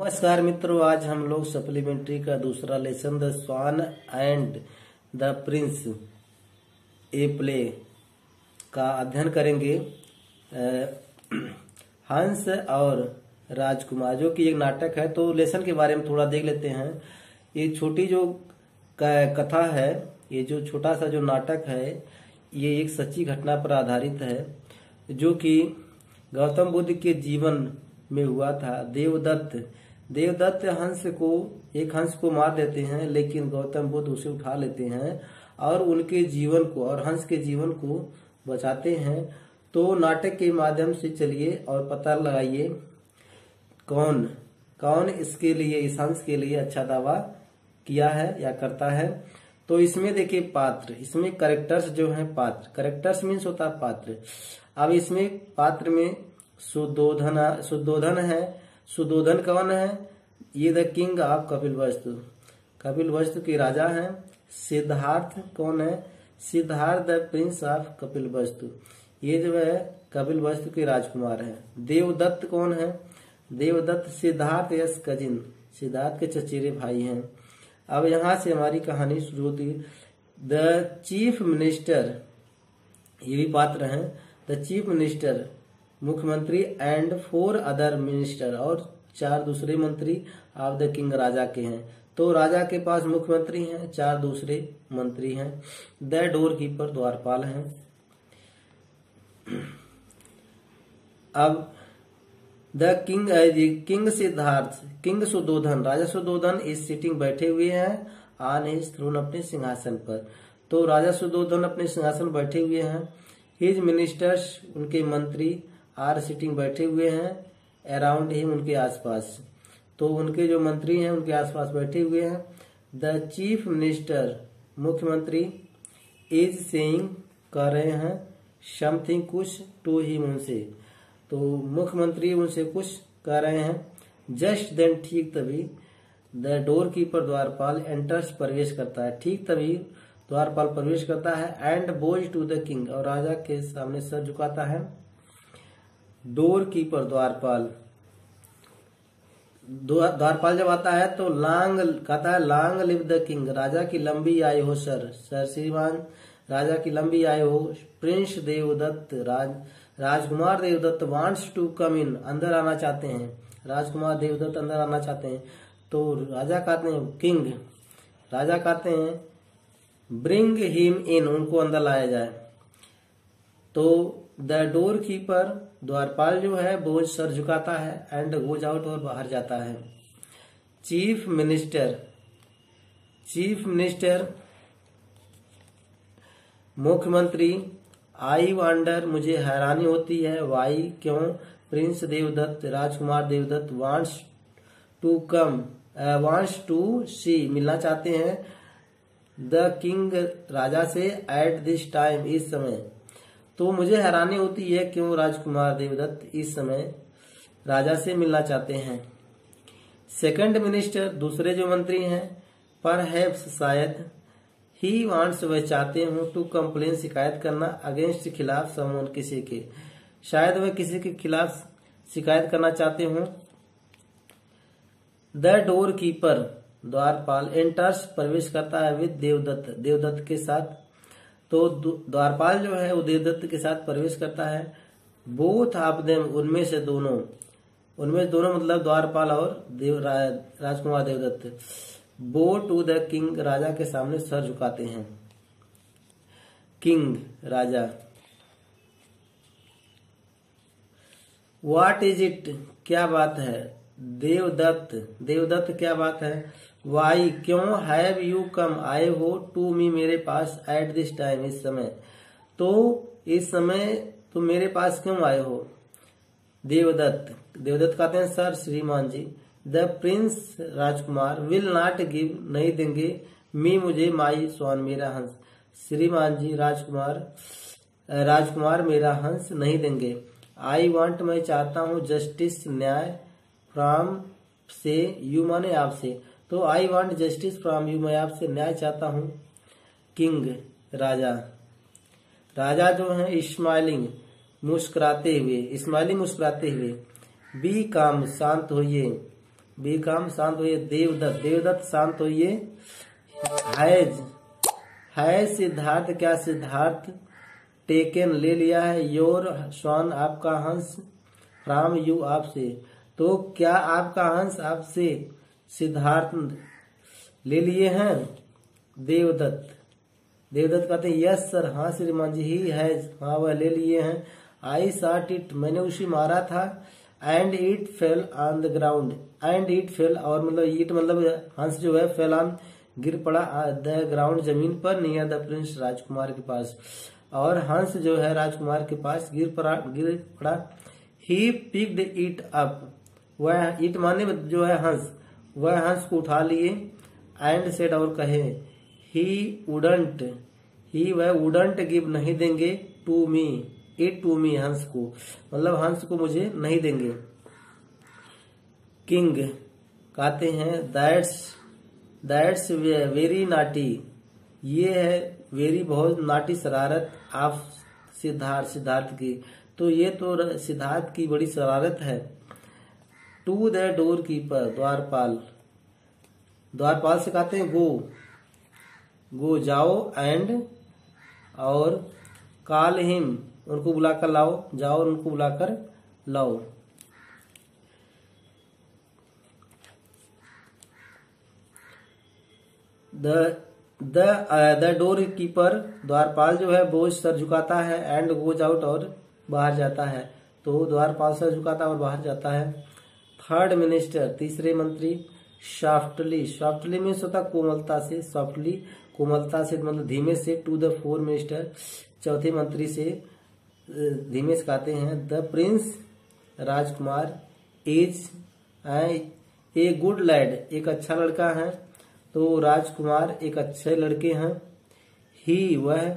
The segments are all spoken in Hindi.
नमस्कार मित्रों, आज हम लोग सप्लीमेंट्री का दूसरा lesson the swan and the prince a play का अध्ययन करेंगे। हंस और राजकुमार जो कि एक नाटक है, तो लेसन के बारे में थोड़ा देख लेते हैं। ये छोटी जो कथा है, ये जो छोटा सा जो नाटक है, ये एक सच्ची घटना पर आधारित है जो कि गौतम बुद्ध के जीवन में हुआ था। देवदत्त एक हंस को मार देते हैं, लेकिन गौतम बुद्ध उसे उठा लेते हैं और उनके जीवन को और हंस के जीवन को बचाते हैं। तो नाटक के माध्यम से चलिए और पता लगाइए कौन इसके लिए, इस हंस के लिए अच्छा दावा किया है या करता है। तो इसमें देखिए पात्र, इसमें करेक्टर्स जो हैं, पात्र करेक्टर्स मीन्स होता है पात्र। अब इसमें पात्र में सुद्धोधन है। सुद्धोधन कौन है? ये the king of Kapilavastu, Kapilavastu के राजा हैं। सिद्धार्थ कौन है? Siddharth the prince of Kapilavastu, ये जो है कपिलवस्तु के राजकुमार हैं। देवदत्त कौन है? देवदत्त सिद्धार्थ यस कजिन, सिद्धार्थ के चचेरे भाई हैं। अब यहाँ से हमारी कहानी शुरू होती है। द चीफ मिनिस्टर, ये भी पात्र हैं। द चीफ मिनिस्टर मुख्यमंत्री एंड 4 अदर मिनिस्टर, और 4 दूसरे मंत्री ऑफ द किंग, राजा के हैं। तो राजा के पास मुख्यमंत्री हैं, 4 दूसरे मंत्री हैं। द डोर कीपर, द्वारपाल हैं। अब the king Siddharth, king Shuddhodana, राजा सुद्धोधन इस सिटिंग बैठे हुए हैं ऑन हिज थ्रोन, अपने सिंहासन पर। तो राजा सुद्धोधन अपने सिंहासन बैठे हुए हैं। हिज मिनिस्टर्स, उनके मंत्री आर सिटिंग बैठे हुए हैं अराउंड हिम, उनके आसपास। तो उनके जो मंत्री हैं उनके आसपास बैठे हुए हैं। द चीफ मिनिस्टर, मुख्यमंत्री, इज सेइंग, कह रहे हैं, समथिंग, कुछ, टू हिम, उनसे। तो मुख्यमंत्री उनसे कुछ कह रहे हैं। जस्ट देन, ठीक तभी, द डोर कीपर, द्वारपाल, एंटर्स, प्रवेश करता है। ठीक तभी द्वारपाल प्रवेश करता है। And bows to the king, और राजा के सामने सर झुकाता है। डोर कीपर, द्वारपाल जब आता है तो कहता है लॉन्ग लिव द किंग, राजा की लंबी आयु हो सर श्रीमान, राजा की लंबी आयु हो। प्रिंस देवदत्त, राजकुमार Devadatta wants to come in, अंदर आना चाहते हैं। राजकुमार देवदत्त अंदर आना चाहते हैं। तो राजा कहते हैं, किंग राजा कहते हैं, ब्रिंग हिम इन, उनको अंदर लाया जाए। तो द डोर कीपर, द्वारपाल जो है वो सर झुकाता है एंड गोज आउट, और बाहर जाता है। चीफ मिनिस्टर मुख्यमंत्री, आई वंडर, मुझे हैरानी होती है, वाई, क्यों, प्रिंस देवदत्त, राजकुमार देवदत्त, वांट्स टू सी, मिलना चाहते हैं, द किंग, राजा से, एट दिस टाइम, इस समय। तो मुझे हैरानी होती है क्यों राजकुमार देवदत्त इस समय राजा से मिलना चाहते हैं। सेकंड मिनिस्टर, दूसरे जो मंत्री हैं, परहैप्स, शायद, ही वांट्स, वह चाहते हूँ, टू कंप्लेन, शिकायत करना, अगेंस्ट, खिलाफ, समवन, किसी के, शायद वह किसी के खिलाफ शिकायत करना चाहते हूँ। द डोर कीपर, द्वारपाल, एंटर्स, प्रवेश करता है, विद देवदत्त के साथ। तो द्वारपाल जो है वो देवदत्त के साथ प्रवेश करता है। बोथ ऑफ देम, उनमें दोनों मतलब द्वारपाल और राजकुमार देवदत्त, बो टू द किंग, राजा के सामने सर झुकाते हैं। King, Raja, what is it, क्या बात है। देवदत्त, क्या बात है। वाई, क्यों, हैव यू कम, आए हो, टू मी, मेरे पास, एट दिस टाइम, इस समय। तो इस समय तुम मेरे पास क्यों आए हो। देवदत्त कहते हैं, सर श्रीमान जी। द प्रिंस, राजकुमार, विल नॉट गिव, नहीं देंगे, मी, मुझे, माई स्वान, मेरा हंस। श्रीमान जी, राजकुमार मेरा हंस नहीं देंगे। आई वांट, मैं चाहता हूँ, जस्टिस, न्याय, फ्रॉम, से, यू माने आपसे। तो I want justice from you, मैं आपसे न्याय चाहता हूँ। किंग, राजा जो है, स्माइलिंग, मुस्कुराते हुए, बी काम, शांत होइए, बी काम शांत होइए। देवदत्त, देवदत्त शांत होइए। हैज सिद्धार्थ, क्या सिद्धार्थ टेकन ले लिया है योर स्वान आपका हंस फ्रॉम यू आपसे, तो क्या आपका हंस आपसे सिद्धार्थ ले लिए हैं। देवदत्त, देवदत्त कहते हैं यस सर, हाँ श्रीमान जी, ही हैज, हाँ वह ले लिए हैं। आई शॉट इट, मैंने उसे मारा था। And it fell on the ground, and it fail, और मतलब इट मतलब हंस जो है फेल ऑन गिर पड़ा द ग्राउंड जमीन पर नियर द प्रिंस राजकुमार के पास, और हंस जो है राजकुमार के पास गिर पड़ा। ही पिक्ड इट अप, वह इट माने जो है हंस, वह हंस को उठा लिए। एंड सेड, और कहे ही वह वुडंट गिव नहीं देंगे to me it, to me हंस को, मतलब हंस को मुझे नहीं देंगे। किंग कहते हैं दैट्स वेरी नाटी, ये है वेरी बहुत नाटी शरारत ऑफ सिद्धार्थ की, तो ये तो सिद्धार्थ की बड़ी शरारत है। टू द डोर कीपर, द्वारपाल से कहते हैं गो जाओ, एंड और कॉल हिम, उनको बुलाकर लाओ, जाओ उनको बुलाकर लाओ। द डोर कीपर, द्वारपाल जो है वो सर झुकाता है। एंड गोज आउट, और बाहर जाता है, तो द्वारपाल सर झुकाता है और बाहर जाता है। थर्ड मिनिस्टर, तीसरे मंत्री, सॉफ्टली में होता कोमलता से, सॉफ्टली कोमलता से मतलब धीमे से। टू द फोर्थ मिनिस्टर, चौथे मंत्री से धीमे से कहते हैं। द प्रिंस राजकुमार इज ए गुड लैड, एक अच्छा लड़का है, तो राजकुमार एक अच्छे लड़के हैं। ही वह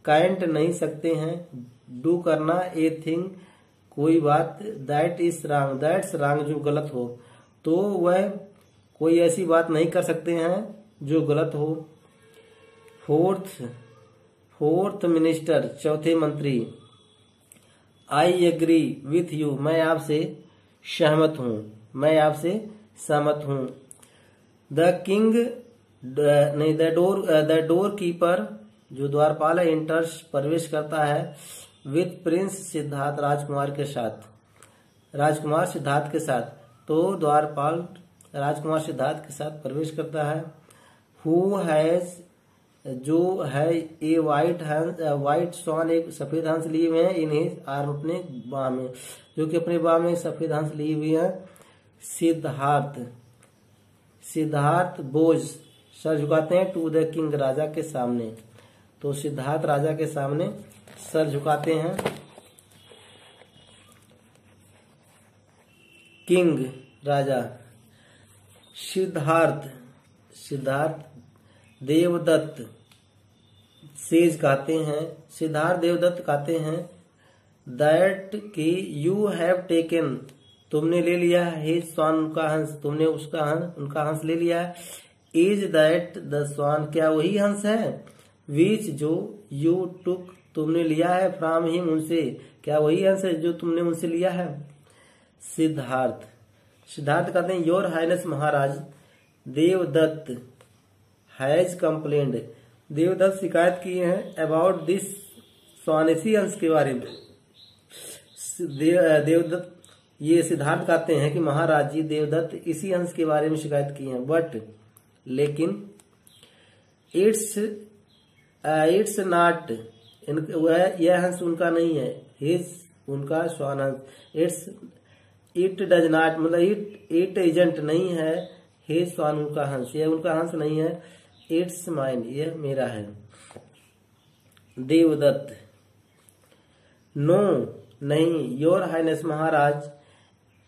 काइंट नहीं सकते हैं, डू करना, ए थिंग कोई बात, that is wrong, that's wrong जो गलत हो, तो वह कोई ऐसी बात नहीं कर सकते हैं जो गलत हो। फोर्थ मिनिस्टर, चौथे मंत्री, आई एग्री विथ यू, मैं आपसे सहमत हूँ। द किंग नहीं, द डोर कीपर जो द्वारपाल है, एंटर्स प्रवेश करता है। विथ प्रिंस सिद्धार्थ, राजकुमार सिद्धार्थ के साथ, तो द्वारपाल राजकुमार सिद्धार्थ के साथ प्रवेश करता है। हु हैज, जो है ए वाइट स्वान, एक सफेद हंस लिए हुए हैं। इन हिज आर्म, अपने बाह में, जो कि अपने बाह में सफेद हंस लिए हुए हैं। सिद्धार्थ बोझ, सर झुकाते हैं। टू द किंग, राजा के सामने, तो सिद्धार्थ राजा के सामने सर झुकाते हैं। किंग राजा, सिद्धार्थ देवदत्त सेज कहते हैं, सिद्धार्थ देवदत्त कहते हैं दैट कि यू हैव टेकन, तुमने ले लिया है। हिज स्वान, उनका हंस, तुमने उनका हंस ले लिया है। इज दैट द स्वान, क्या वही हंस है। विच, जो यू टुक, तुमने लिया है। फ्रॉम हिम, उनसे, क्या वही हंस है जो तुमने उनसे लिया है। सिद्धार्थ कहते हैं योर हाइनेस महाराज, देवदत्त हैज कंप्लेंड, देवदत्त शिकायत की है अबाउट दिस स्वान, इसी हंस के बारे में। देवदत्त, ये सिद्धार्थ कहते हैं कि महाराज जी देवदत्त इसी हंस के बारे में शिकायत की है। बट, लेकिन इट्स नॉट, यह हंस उनका नहीं है। हिज, उनका स्वान हंस। इट डज नॉट, मतलब इट इजंट नहीं है। हिज स्वान, उनका हंस, यह उनका हंस नहीं है। इट्स माइन, यह मेरा है। देवदत्त, नो नहीं, योर हाइनेस महाराज,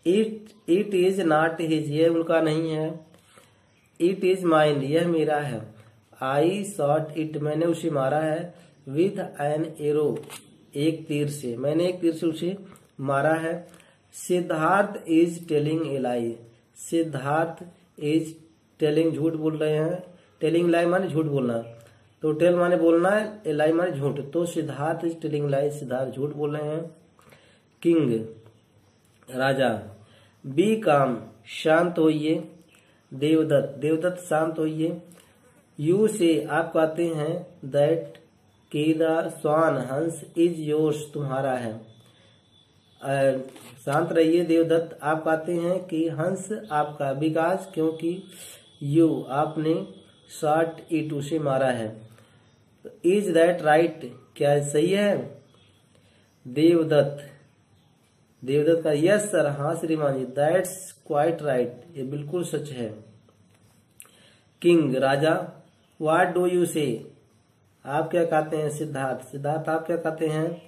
इट इज नॉट हिज, यह उनका नहीं है। इट इज माइन, यह मेरा है। आई शॉट इट, मैंने उसे मारा है। विथ एन एरो, एक तीर से, मैंने एक तीर से उसे मारा है। Siddharth is telling a lie, Siddharth is telling, झूठ बोल रहे हैं। टेलिंग लाई माने झूठ बोलना, तो टेल माने बोलना है, ए लाई माने झूठ, तो सिद्धार्थ इज टेलिंग लाई, सिद्धार्थ झूठ बोल रहे हैं। किंग राजा, बी काम, शांत होइए। देवदत्त, देवदत्त शांत होइए। यू से आप कहते हैं दैट कि द स्वान हंस इज योर्स तुम्हारा है। शांत रहिए देवदत्त, आप कहते हैं कि हंस आपका, बिकॉज क्योंकि यू आपने शॉट इट उसे मारा है। इज दैट राइट, क्या सही है? देवदत्त, देवदत्त का यस सर, हाँ श्रीमान जी, दैट्स क्वाइट राइट, ये बिल्कुल सच है। King Raja, what do you से, आप क्या कहते हैं? सिद्धार्थ, सिद्धार्थ आप क्या कहते हैं?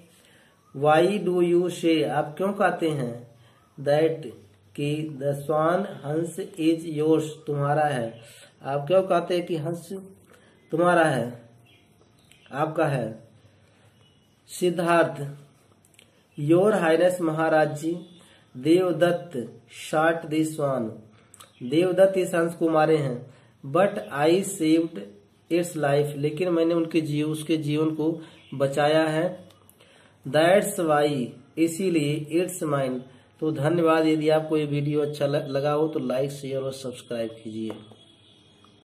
वाई डू यू से, आप क्यों कहते हैं? दैट कि द स्वान हंस इज योर्स तुम्हारा है, आप क्यों कहते हैं कि हंस तुम्हारा है, आपका है? सिद्धार्थ, योर हाइनेस महाराज जी, Devadatta shot the swan, Devadatta इस हंस को मारे हैं। But I saved its life, लेकिन मैंने उसके जीवन को बचाया है। दैट्स वाई, इसीलिए इट्स माइन। तो धन्यवाद। यदि आपको ये वीडियो अच्छा लगा हो तो लाइक शेयर और सब्सक्राइब कीजिए।